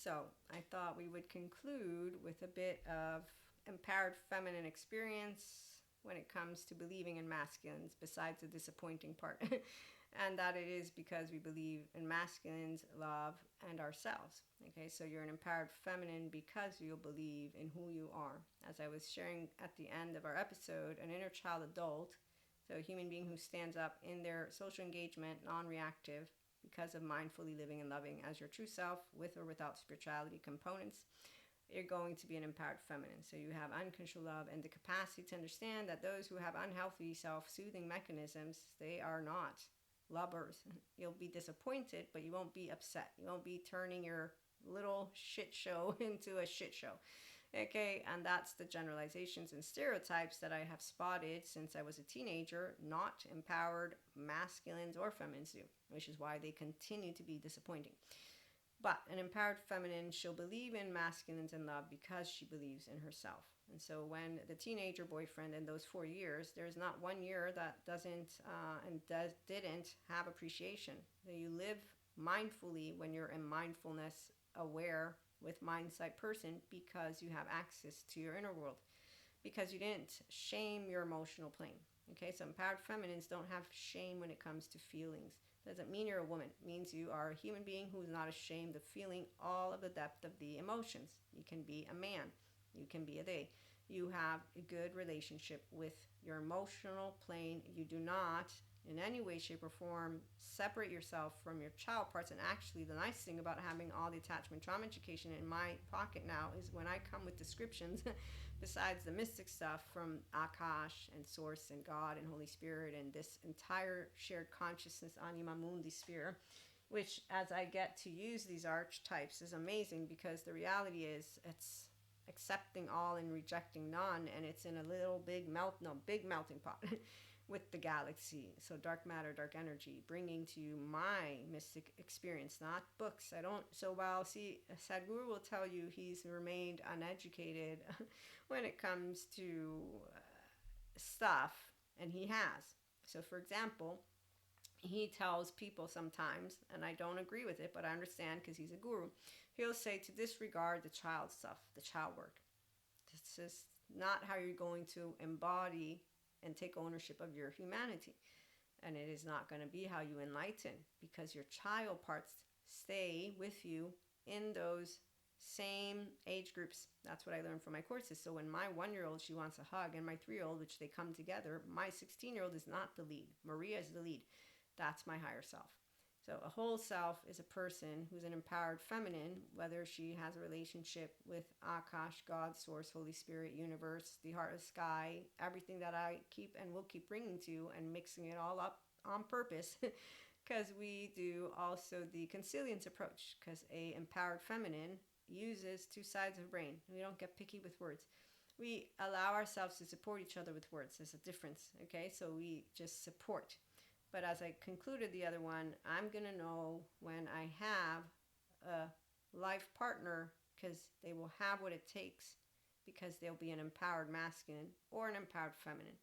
So I thought we would conclude with a bit of empowered feminine experience when it comes to believing in masculines, besides the disappointing part. And that it is because we believe in masculines, love, and ourselves. Okay, so you're an empowered feminine because you believe in who you are. As I was sharing at the end of our episode, an inner child adult, so a human being who stands up in their social engagement, non reactive, because of mindfully living and loving as your true self, with or without spirituality components, you're going to be an empowered feminine. So you have unconditional love and the capacity to understand that those who have unhealthy self-soothing mechanisms, they are not lovers. You'll be disappointed, but you won't be upset. You won't be turning your little shit show into a shit show. Okay, and that's the generalizations and stereotypes that I have spotted since I was a teenager, not empowered masculines or feminines do, which is why they continue to be disappointing. But an empowered feminine, she'll believe in masculines and love because she believes in herself. And so when the teenager boyfriend in those 4 years, there's not 1 year that didn't have appreciation. So you live mindfully when you're in mindfulness aware with mindsight person because you have access to your inner world, because you didn't shame your emotional plane. Okay, so empowered feminines don't have shame when it comes to feelings. Doesn't mean you're a woman. It means you are a human being who's not ashamed of feeling all of the depth of the emotions. You can be a man. You can be a they. You have a good relationship with your emotional plane. You do not, in any way, shape, or form, separate yourself from your child parts. And actually, the nice thing about having all the attachment trauma education in my pocket now is when I come with descriptions, besides the mystic stuff from Akash and Source and God and Holy Spirit and this entire shared consciousness, Anima Mundi sphere, which as I get to use these archetypes is amazing, because the reality is it's accepting all and rejecting none, and it's in a little big big melting pot with the galaxy. So dark matter, dark energy, bringing to you my mystic experience, not books. I don't. So while Sadhguru will tell you he's remained uneducated when it comes to stuff, and he has. So for example, he tells people sometimes, and I don't agree with it, but I understand because he's a guru, he'll say to disregard the child stuff, the child work. This is not how you're going to embody and take ownership of your humanity. And it is not going to be how you enlighten, because your child parts stay with you in those same age groups. That's what I learned from my courses. So when my 1-year-old, she wants a hug, and my 3-year-old, which they come together, my 16-year-old is not the lead. Maria is the lead. That's my higher self. So a whole self is a person who's an empowered feminine, whether she has a relationship with Akash, God, Source, Holy Spirit, Universe, the heart of the sky, everything that I keep and will keep bringing to you and mixing it all up on purpose, because we do also the consilience approach, because a empowered feminine uses two sides of brain. We don't get picky with words. We allow ourselves to support each other with words. There's a difference, okay? So we just support. But as I concluded the other one, I'm going to know when I have a life partner, because they will have what it takes, because they'll be an empowered masculine or an empowered feminine.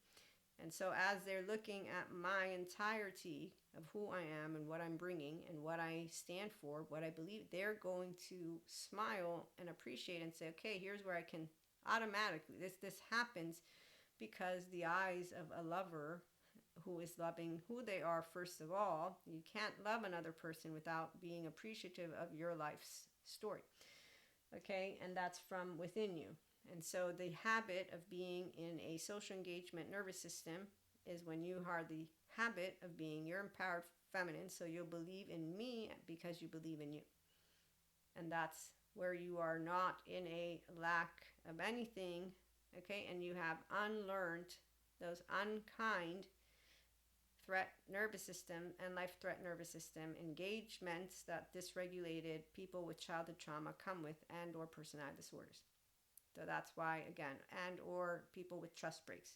And so as they're looking at my entirety of who I am and what I'm bringing and what I stand for, what I believe, they're going to smile and appreciate and say, okay, here's where I can automatically, this happens because the eyes of a lover who is loving who they are first of all. You can't love another person without being appreciative of your life's story. Okay, and that's from within you. And so the habit of being in a social engagement nervous system is when you are the habit of being your empowered feminine. So you'll believe in me because you believe in you. And that's where you are not in a lack of anything, okay? And you have unlearned those unkind threat nervous system and life threat nervous system engagements that dysregulated people with childhood trauma come with, and or personality disorders. So that's why, again, and or people with trust breaks,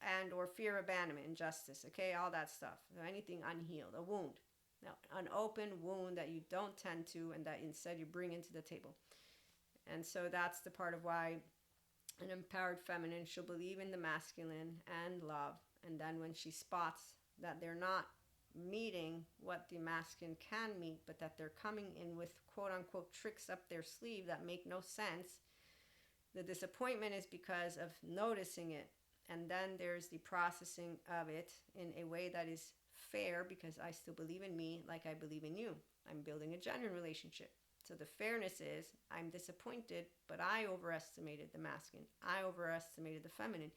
and or fear, abandonment, injustice, okay, all that stuff. So anything unhealed, a wound. Now, an open wound that you don't tend to and that instead you bring into the table. And so that's the part of why an empowered feminine, she'll believe in the masculine and love. And then when she spots that they're not meeting what the masculine can meet, but that they're coming in with quote unquote tricks up their sleeve that make no sense. The disappointment is because of noticing it. And then there's the processing of it in a way that is fair, because I still believe in me like I believe in you. I'm building a genuine relationship. So the fairness is, I'm disappointed, but I overestimated the masculine. I overestimated the feminine.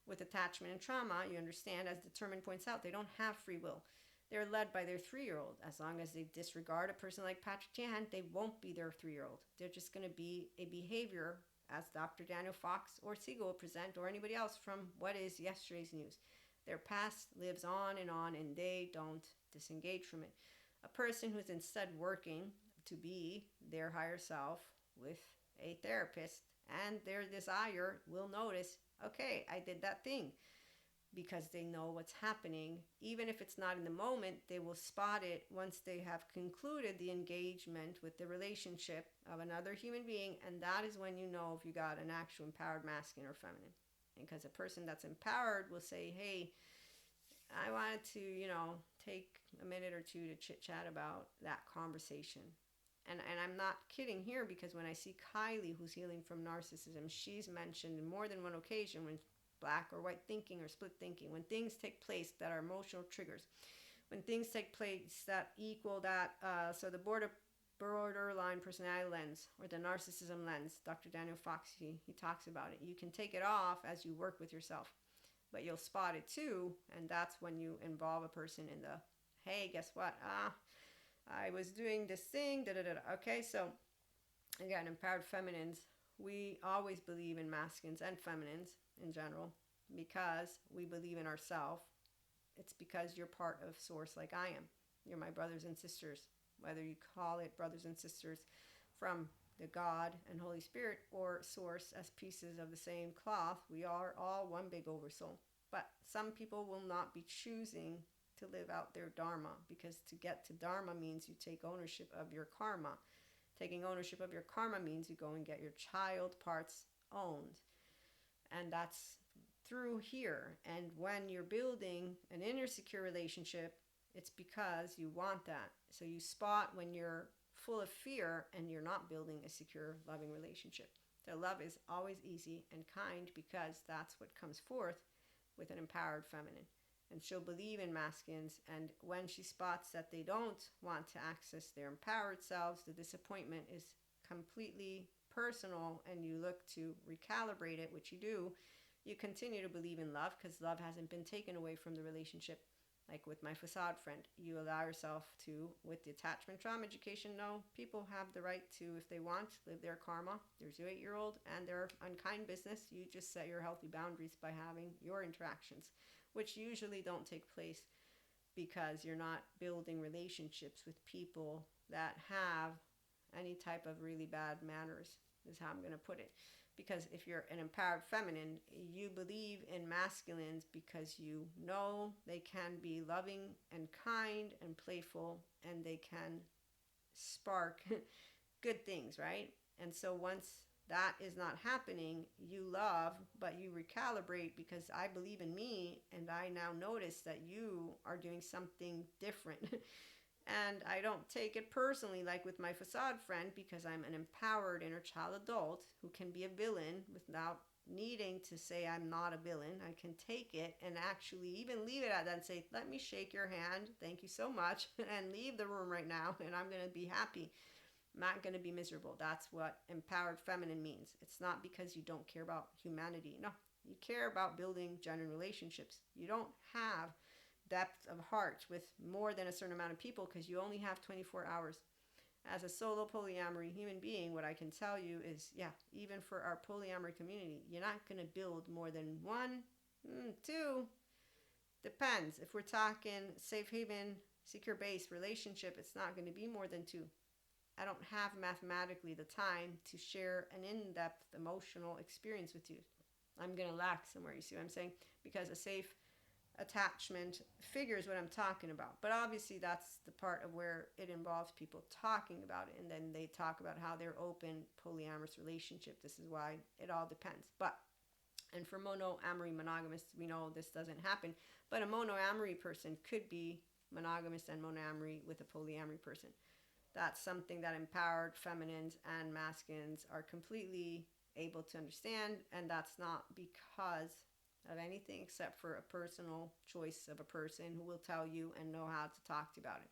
With attachment and trauma, you understand, as Determined points out, they don't have free will. They're led by their 3-year-old. As long as they disregard a person like Patrick Tian, they won't be their 3-year-old. They're just going to be a behavior, as Dr. Daniel Fox or Siegel will present, or anybody else, from what is yesterday's news. Their past lives on, and they don't disengage from it. A person who's instead working to be their higher self with a therapist and their desire will notice, okay, I did that thing, because they know what's happening. Even if it's not in the moment, they will spot it once they have concluded the engagement with the relationship of another human being, and that is when you know if you got an actual empowered masculine or feminine. Because a person that's empowered will say, hey, I wanted to, take a minute or two to chit chat about that conversation. And I'm not kidding here, because when I see Kylie, who's healing from narcissism, she's mentioned in more than one occasion, when black or white thinking or split thinking, when things take place that are emotional triggers, when things take place that equal that, so the borderline personality lens or the narcissism lens, Dr. Daniel Fox, he talks about it. You can take it off as you work with yourself, but you'll spot it too, and that's when you involve a person in the, hey, guess what? I was doing this thing, Okay, so again, empowered feminines, we always believe in masculines and feminines in general, because we believe in ourselves. It's because you're part of source like I am. You're my brothers and sisters, whether you call it brothers and sisters from the God and Holy Spirit, or source as pieces of the same cloth. We are all one big oversoul. But some people will not be choosing to live out their dharma, because to get to dharma means you take ownership of your karma. Taking ownership of your karma means you go and get your child parts owned. And that's through here. And when you're building an inner secure relationship, it's because you want that. So you spot when you're full of fear and you're not building a secure, loving relationship. The love is always easy and kind, because that's what comes forth with an empowered feminine. And she'll believe in masculines, and when she spots that they don't want to access their empowered selves, the disappointment is completely personal, and you look to recalibrate it, which you do. You continue to believe in love, because love hasn't been taken away from the relationship. Like with my facade friend, you allow yourself to, with the attachment trauma education, no, people have the right to, if they want, live their karma. There's your 8-year-old and their unkind business. You just set your healthy boundaries by having your interactions, which usually don't take place because you're not building relationships with people that have any type of really bad manners, is how I'm going to put it. Because if you're an empowered feminine, you believe in masculines because you know they can be loving and kind and playful, and they can spark good things, right? And so once that is not happening, you love, but you recalibrate, because I believe in me, and I now notice that you are doing something different. And I don't take it personally, like with my facade friend, because I'm an empowered inner child adult who can be a villain without needing to say I'm not a villain. I can take it and actually even leave it at that and say, let me shake your hand, thank you so much, and leave the room right now, and I'm going to be happy. I'm not going to be miserable. That's what empowered feminine means. It's not because you don't care about humanity. No, you care about building genuine relationships. You don't have depth of heart with more than a certain amount of people, because you only have 24 hours. As a solo polyamory human being, what I can tell you is, even for our polyamory community, you're not going to build more than 1, 2, depends. If we're talking safe haven, secure base relationship, it's not going to be more than 2. I don't have mathematically the time to share an in-depth emotional experience with you. I'm going to lack somewhere, you see what I'm saying? Because a safe attachment figures what I'm talking about. But obviously that's the part of where it involves people talking about it, and then they talk about how they're open polyamorous relationship. This is why it all depends. And for monoamory monogamists, we know this doesn't happen, but a monoamory person could be monogamous and monoamory with a polyamory person. That's something that empowered feminines and masculines are completely able to understand, and that's not because of anything except for a personal choice of a person who will tell you and know how to talk to you about it.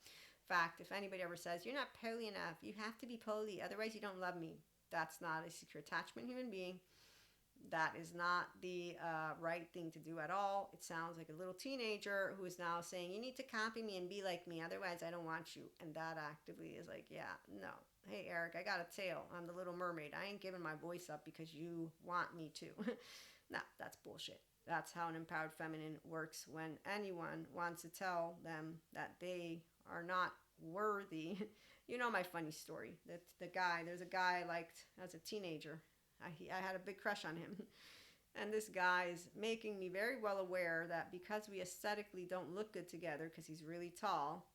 In fact, if anybody ever says, you're not poly enough, you have to be poly, otherwise you don't love me, that's not a secure attachment human being. That is not the right thing to do at all. It sounds like a little teenager who is now saying, you need to copy me and be like me, otherwise I don't want you. And that actively is like, yeah, no. Hey, Eric, I got a tail. I'm the little mermaid. I ain't giving my voice up because you want me to. No, that's bullshit. That's how an empowered feminine works when anyone wants to tell them that they are not worthy. You know my funny story. There's a guy I liked as a teenager. I had a big crush on him. And this guy is making me very well aware that because we aesthetically don't look good together because he's really tall,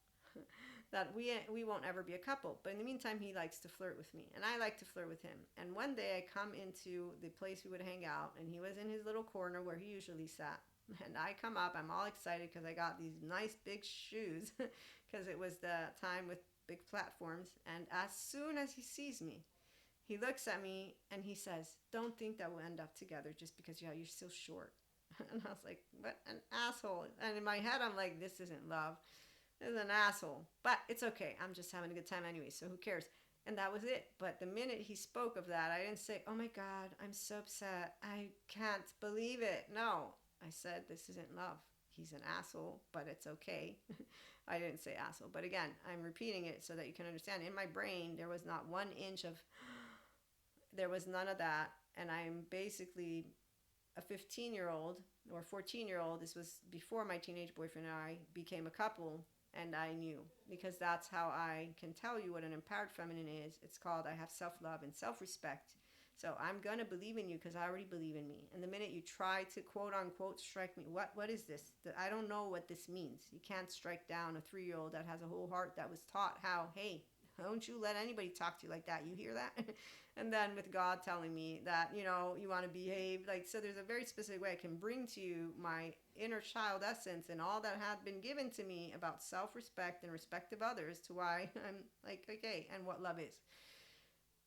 that we won't ever be a couple. But in the meantime, he likes to flirt with me, and I like to flirt with him. And one day I come into the place we would hang out, and he was in his little corner where he usually sat. And I come up, I'm all excited because I got these nice big shoes because it was the time with big platforms. And as soon as he sees me, he looks at me and he says, don't think that we'll end up together just because you're still short. And I was like, what an asshole. And in my head, I'm like, this isn't love. This is an asshole. But it's okay. I'm just having a good time anyway, so who cares? And that was it. But the minute he spoke of that, I didn't say, oh my God, I'm so upset. I can't believe it. No. I said, this isn't love. He's an asshole, but it's okay. I didn't say asshole. But again, I'm repeating it so that you can understand. In my brain, there was not 1 inch of... There was none of that. And I'm basically a 15-year-old or 14-year-old. This was before my teenage boyfriend and I became a couple. And I knew, because that's how I can tell you what an empowered feminine is. It's called, I have self-love and self-respect. So I'm going to believe in you because I already believe in me. And the minute you try to quote unquote strike me, what is this? I don't know what this means. You can't strike down a 3-year-old that has a whole heart that was taught how, hey, don't you let anybody talk to you like that. You hear that? And then with God telling me that, you want to behave. So there's a very specific way I can bring to you my inner child essence and all that had been given to me about self-respect and respect of others to why I'm like, okay, and what love is.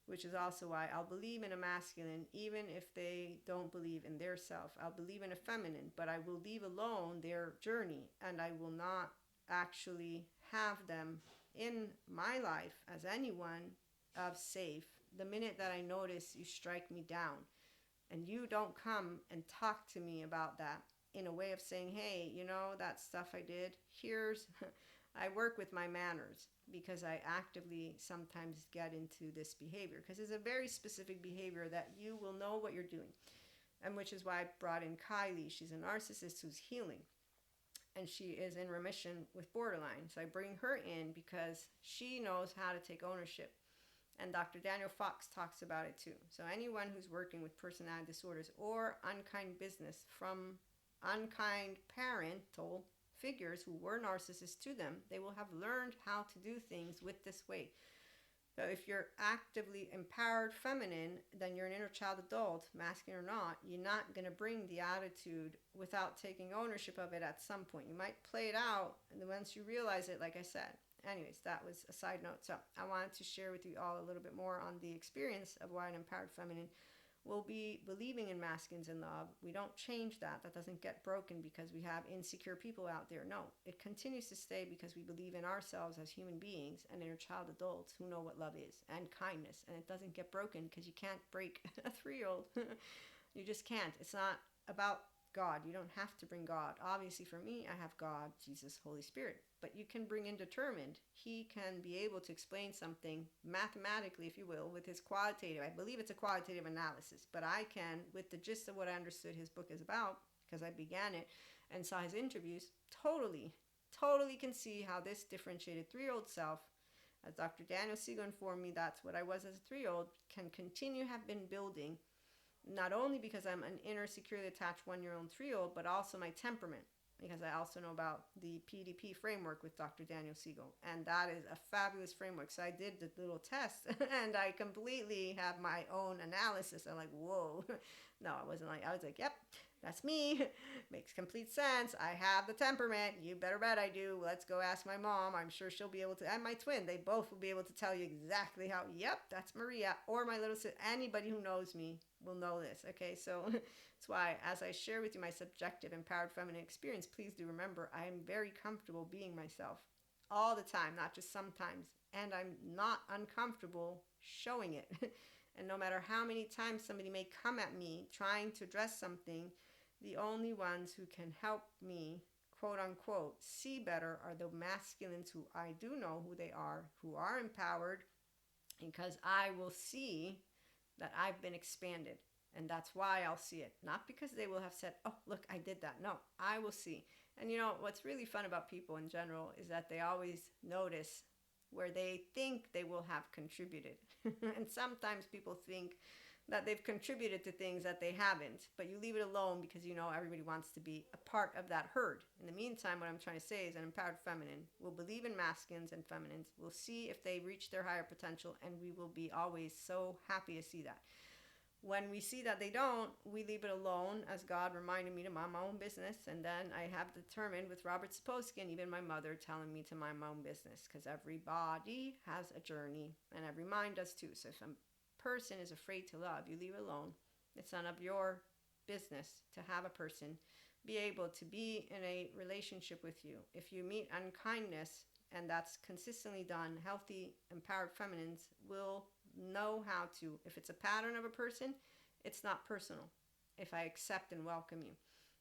Which is also why I'll believe in a masculine even if they don't believe in their self. I'll believe in a feminine, but I will leave alone their journey, and I will not actually have them in my life as anyone of safe. The minute that I notice you strike me down and you don't come and talk to me about that in a way of saying, hey, that stuff I did, I work with my manners because I actively sometimes get into this behavior because it's a very specific behavior that you will know what you're doing. And which is why I brought in Kylie. She's a narcissist who's healing. And she is in remission with borderline. So I bring her in because she knows how to take ownership. And Dr. Daniel Fox talks about it too. So anyone who's working with personality disorders or unkind business from unkind parental figures who were narcissists to them, they will have learned how to do things with this way. So if you're actively empowered feminine, then you're an inner child adult, masculine or not, you're not going to bring the attitude without taking ownership of it at some point. You might play it out, and then once you realize it, like I said. Anyways, that was a side note. So I wanted to share with you all a little bit more on the experience of why an empowered feminine will be believing in masculines and love. We don't change that. That doesn't get broken because we have insecure people out there. No, it continues to stay because we believe in ourselves as human beings and inner child adults who know what love is and kindness. And it doesn't get broken because you can't break a 3-year-old. You just can't. It's not about God. You don't have to bring God. Obviously, for me, I have God, Jesus, Holy Spirit. But you can bring indeterminate. He can be able to explain something mathematically, if you will, with his qualitative. I believe it's a qualitative analysis. But I can, with the gist of what I understood his book is about, because I began it and saw his interviews, totally can see how this differentiated 3-year-old self, as Dr. Daniel Siegel informed me that's what I was as a 3-year-old, can continue have been building, not only because I'm an inner securely attached 1-year-old 3-year-old, but also my temperament, because I also know about the PDP framework with Dr. Daniel Siegel, and that is a fabulous framework. So I did the little test, and I completely have my own analysis. I'm like, whoa. No, I wasn't like, I was like, yep, That's me. Makes complete sense. I have the temperament. You better bet I do. Let's go ask my mom. I'm sure she'll be able to, and my twin. They both will be able to tell you exactly how, yep, that's Maria. Or my little sister. Anybody who knows me will know this. Okay, so that's why as I share with you my subjective empowered feminine experience, please do remember I am very comfortable being myself all the time, not just sometimes. And I'm not uncomfortable showing it. And no matter how many times somebody may come at me trying to address something, the only ones who can help me, quote unquote, see better are the masculines who I do know who they are, who are empowered, because I will see that I've been expanded. And that's why I'll see it. Not because they will have said, oh, look, I did that. No, I will see. And you know, what's really fun about people in general is that they always notice where they think they will have contributed. And sometimes people think that they've contributed to things that they haven't, but you leave it alone because you know everybody wants to be a part of that herd. In the meantime, what I'm trying to say is an empowered feminine will believe in masculines and feminines. We'll see if they reach their higher potential, and we will be always so happy to see that. When we see that they don't, we leave it alone, as God reminded me to mind my own business. And then I have determined with Robert Sapolsky and even my mother telling me to mind my own business, because everybody has a journey and every mind does too. So if a person is afraid to love, you leave it alone. It's none of your business to have a person be able to be in a relationship with you. If you meet unkindness, and that's consistently done, healthy, empowered feminines will know how to, if it's a pattern of a person, it's not personal. If I accept and welcome you,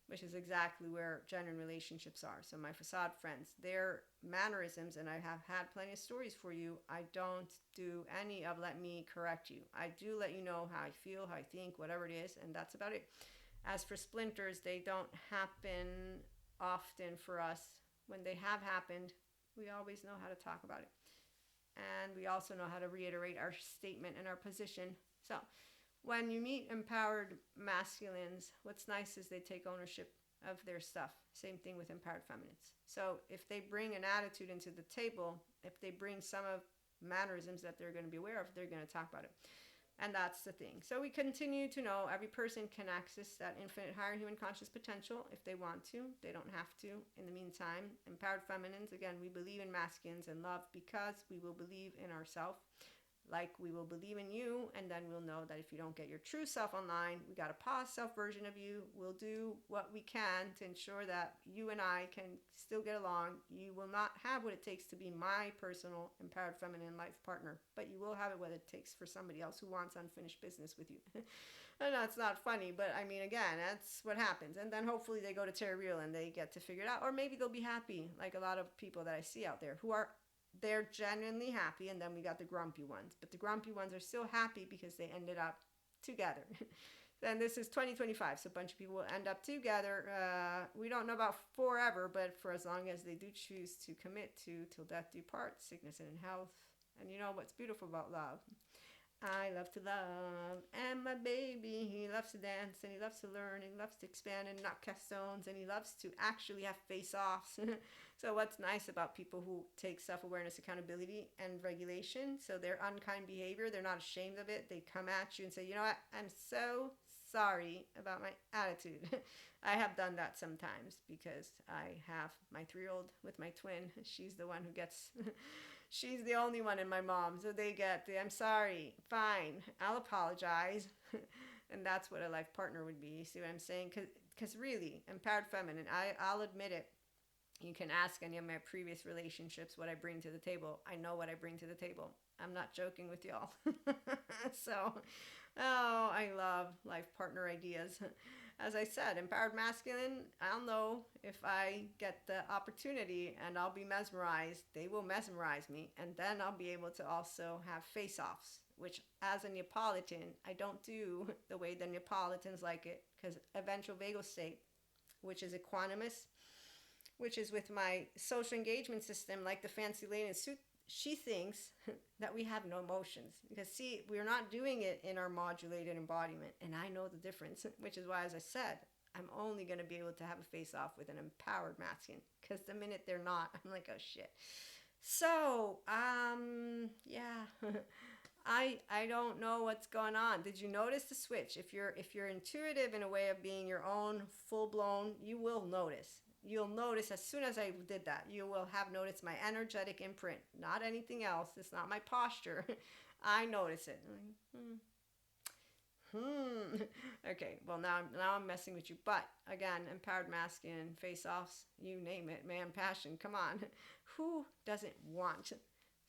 which is exactly where genuine relationships are. So my facade friends, their mannerisms, and I have had plenty of stories for you, I don't do any of let me correct you. I do let you know how I feel, how I think, whatever it is, and that's about it. As for splinters, they don't happen often for us. When they have happened, we always know how to talk about it. And we also know how to reiterate our statement and our position. So when you meet empowered masculines, what's nice is they take ownership of their stuff. Same thing with empowered feminines. So if they bring an attitude into the table, if they bring some of mannerisms that they're going to be aware of, they're going to talk about it. And that's the thing. So we continue to know every person can access that infinite higher human conscious potential if they want to. They don't have to. In the meantime, empowered feminines, again, we believe in masculines and love because we will believe in ourselves. Like we will believe in you, and then we'll know that if you don't get your true self online, we got a past self version of you. We'll do what we can to ensure that you and I can still get along. You will not have what it takes to be my personal empowered feminine life partner, but you will have it what it takes for somebody else who wants unfinished business with you. I know it's not funny, but I mean, again, that's what happens. And then hopefully they go to Terry Real and they get to figure it out, or maybe they'll be happy, like a lot of people that I see out there who are they're genuinely happy, and then we got the grumpy ones. But the grumpy ones are still happy because they ended up together. Then this is 2025, so a bunch of people will end up together. We don't know about forever, but for as long as they do choose to commit to till death do part, sickness and in health. And you know what's beautiful about love? I love to love, and my baby, he loves to dance, and he loves to learn, and he loves to expand and not cast stones, and he loves to actually have face-offs. So what's nice about people who take self-awareness, accountability, and regulation, so their unkind behavior, they're not ashamed of it. They come at you and say, you know what, I'm so sorry about my attitude. I have done that sometimes because I have my 3-year-old with my twin. She's the one who gets... She's the only one in my mom, so they get the, I'm sorry, fine, I'll apologize. And that's what a life partner would be. You see what I'm saying? Because really, empowered feminine, I'll admit it. You can ask any of my previous relationships what I bring to the table. I know what I bring to the table. I'm not joking with y'all. So, I love life partner ideas. As I said, empowered masculine, I'll know if I get the opportunity and I'll be mesmerized. They will mesmerize me, and then I'll be able to also have face-offs, which as a Neapolitan, I don't do the way the Neapolitans like it, because eventual vagal state, which is equanimous, which is with my social engagement system, like the fancy lady in suit, she thinks that we have no emotions. Because see, we're not doing it in our modulated embodiment. And I know the difference, which is why, as I said, I'm only going to be able to have a face-off with an empowered masculine. Because the minute they're not, I'm like, oh shit. So, yeah. I don't know what's going on. Did you notice the switch? If you're intuitive in a way of being your own full blown, you will notice. You'll notice as soon as I did that, you will have noticed my energetic imprint, not anything else. It's not my posture. I notice it. Okay, well now I'm messing with you. But again, empowered masculine, face offs, you name it, man, passion. Come on, who doesn't want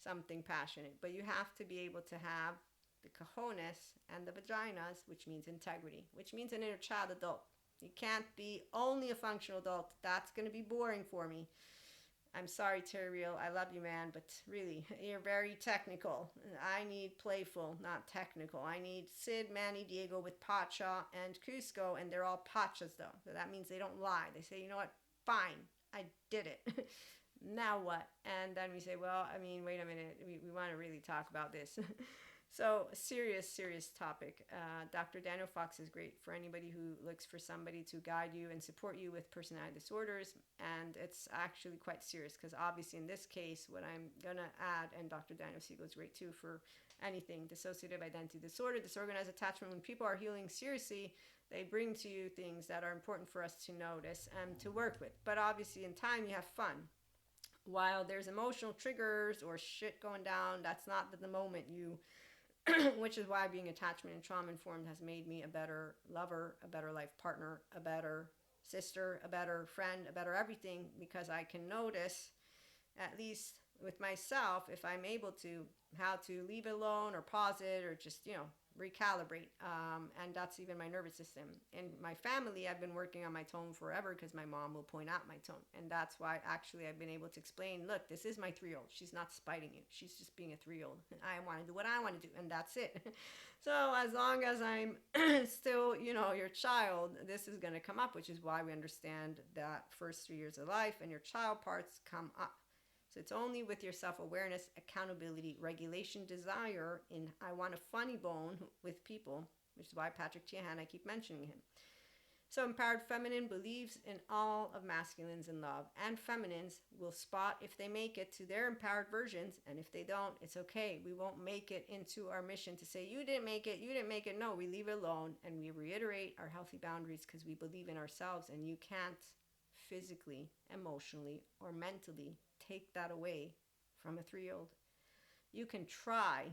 something passionate? But you have to be able to have the cojones and the vaginas, which means integrity, which means an inner child adult. You can't be only a functional adult. That's going to be boring for me. I'm sorry, Terry Real. I love you, man, but really, you're very technical. I need playful, not technical. I need Sid, Manny, Diego with Pacha and Cusco, and they're all Pachas, though. So that means they don't lie. They say, you know what? Fine, I did it. Now what? And then we say, well, I mean, wait a minute. We want to really talk about this. So, serious topic. Dr. Daniel Fox is great for anybody who looks for somebody to guide you and support you with personality disorders. And it's actually quite serious because, obviously, in this case, what I'm going to add, and Dr. Daniel Siegel is great too for anything dissociative identity disorder, disorganized attachment. When people are healing seriously, they bring to you things that are important for us to notice and to work with. But obviously, in time, you have fun. While there's emotional triggers or shit going down, that's not the moment you which is why being attachment and trauma informed has made me a better lover, a better life partner, a better sister, a better friend, a better everything, because I can notice, at least with myself, if I'm able to, how to leave it alone or pause it or just, recalibrate. And that's even my nervous system. In my family, I've been working on my tone forever because my mom will point out my tone. And that's why actually I've been able to explain, look, this is my 3-year-old. She's not spiting you. She's just being a 3-year-old. I want to do what I want to do. And that's it. So as long as I'm still, your child, this is going to come up, which is why we understand that first 3 years of life and your child parts come up. So it's only with your self-awareness, accountability, regulation, desire, in I want a funny bone with people, which is why Patrick Tiahan, I keep mentioning him. So empowered feminine believes in all of masculines in love, and feminines will spot if they make it to their empowered versions, and if they don't, it's okay. We won't make it into our mission to say, you didn't make it. No, we leave it alone, and we reiterate our healthy boundaries because we believe in ourselves, and you can't physically, emotionally, or mentally take that away from a 3-year-old. You can try.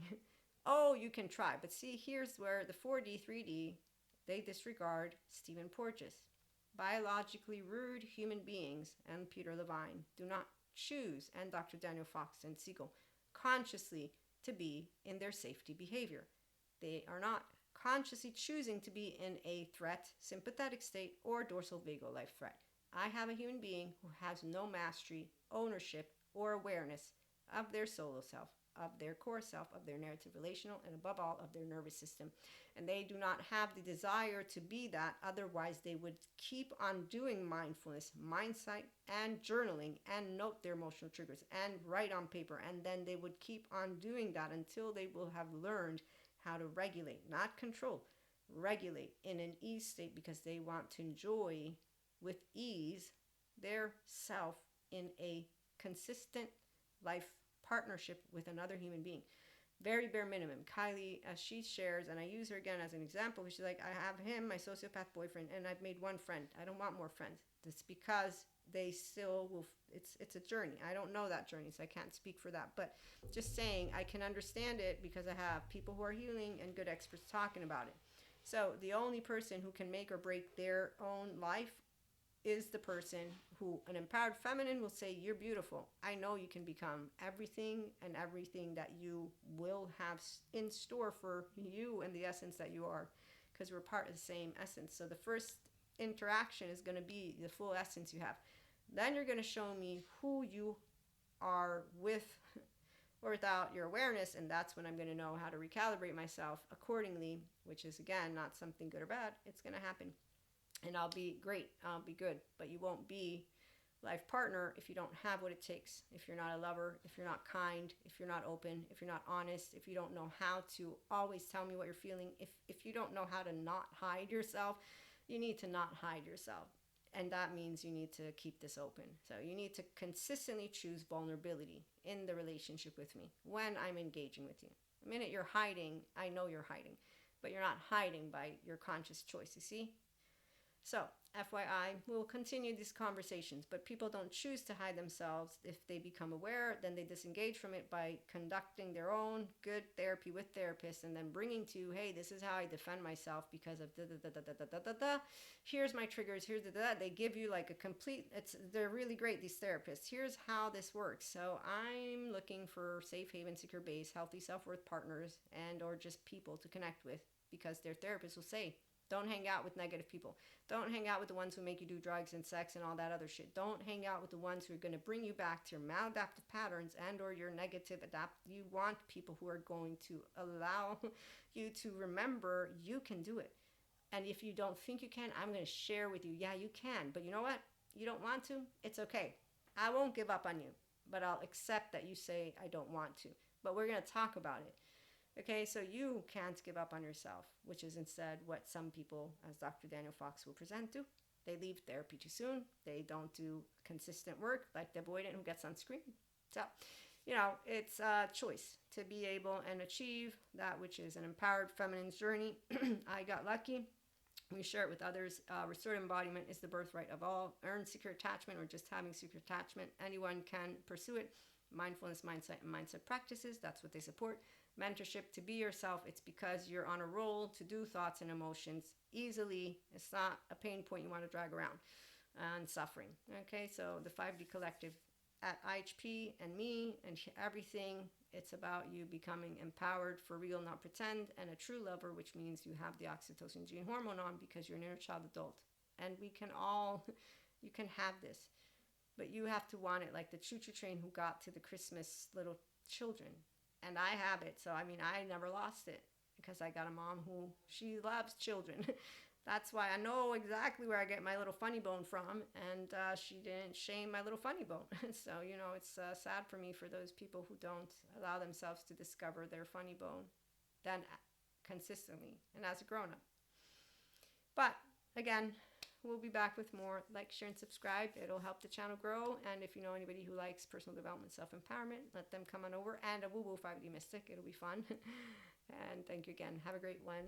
Oh, you can try. But see, here's where the 4D, 3D, they disregard Stephen Porges. Biologically rude human beings and Peter Levine do not choose, and Dr. Daniel Fox and Siegel, consciously to be in their safety behavior. They are not consciously choosing to be in a threat, sympathetic state, or dorsal vagal life threat. I have a human being who has no mastery, ownership, or awareness of their solo self, of their core self, of their narrative relational, and above all, of their nervous system. And they do not have the desire to be that. Otherwise, they would keep on doing mindfulness, mindsight, and journaling, and note their emotional triggers, and write on paper. And then they would keep on doing that until they will have learned how to regulate, not control, regulate in an ease state, because they want to enjoy with ease their self in a consistent life partnership with another human being. Very bare minimum. Kylie, as she shares, and I use her again as an example, she's like, I have him, my sociopath boyfriend, and I've made one friend. I don't want more friends. It's because they still will, it's a journey. I don't know that journey, so I can't speak for that. But just saying, I can understand it because I have people who are healing and good experts talking about it. So the only person who can make or break their own life is the person who, an empowered feminine will say, you're beautiful. I know you can become everything and everything that you will have in store for you and the essence that you are, because we're part of the same essence. So the first interaction is going to be the full essence you have. Then you're going to show me who you are with or without your awareness, and that's when I'm going to know how to recalibrate myself accordingly, which is, again, not something good or bad. It's going to happen. And I'll be great, I'll be good, but you won't be life partner if you don't have what it takes. If you're not a lover, if you're not kind, if you're not open, if you're not honest, if you don't know how to always tell me what you're feeling, if you don't know how to not hide yourself, you need to not hide yourself. And that means you need to keep this open. So you need to consistently choose vulnerability in the relationship with me when I'm engaging with you. The minute you're hiding, I know you're hiding, but you're not hiding by your conscious choice, you see? So, FYI, we'll continue these conversations, but people don't choose to hide themselves. If they become aware, then they disengage from it by conducting their own good therapy with therapists and then bringing to, hey, this is how I defend myself because of da da da da da da da da. Here's my triggers, here's da da. They give you like a complete, they're really great, these therapists. Here's how this works. So I'm looking for safe haven, secure base, healthy self-worth partners and or just people to connect with because their therapists will say, don't hang out with negative people. Don't hang out with the ones who make you do drugs and sex and all that other shit. Don't hang out with the ones who are going to bring you back to your maladaptive patterns and or your negative adapt. You want people who are going to allow you to remember you can do it. And if you don't think you can, I'm going to share with you, yeah, you can. But you know what? You don't want to? It's okay. I won't give up on you, but I'll accept that you say I don't want to. But we're going to talk about it. Okay, so you can't give up on yourself, which is instead what some people, as Dr. Daniel Fox will present to. They leave therapy too soon. They don't do consistent work like the avoidant who gets on screen. So, it's a choice to be able and achieve that which is an empowered feminine's journey. I got lucky. We share it with others. Restorative embodiment is the birthright of all. Earn secure attachment or just having secure attachment. Anyone can pursue it. Mindfulness, mindset, and mindset practices. That's what they support. Mentorship to be yourself. It's because you're on a roll to do thoughts and emotions easily. It's not a pain point you want to drag around and suffering. Okay, so the 5D collective at IHP and me and everything, it's about you becoming empowered for real, not pretend, and a true lover, which means you have the oxytocin gene hormone on because you're an inner child adult. And we can all, you can have this, but you have to want it like the choo-choo train who got to the Christmas little children. And I have it, so I never lost it because I got a mom who, she loves children. That's why I know exactly where I get my little funny bone from, and she didn't shame my little funny bone. So, it's sad for me for those people who don't allow themselves to discover their funny bone then consistently and as a grown-up. But, again, we'll be back with more. Like, share, and subscribe. It'll help the channel grow. And if you know anybody who likes personal development, self-empowerment, let them come on over. And a woo-woo 5D mystic. It'll be fun. And thank you again. Have a great one.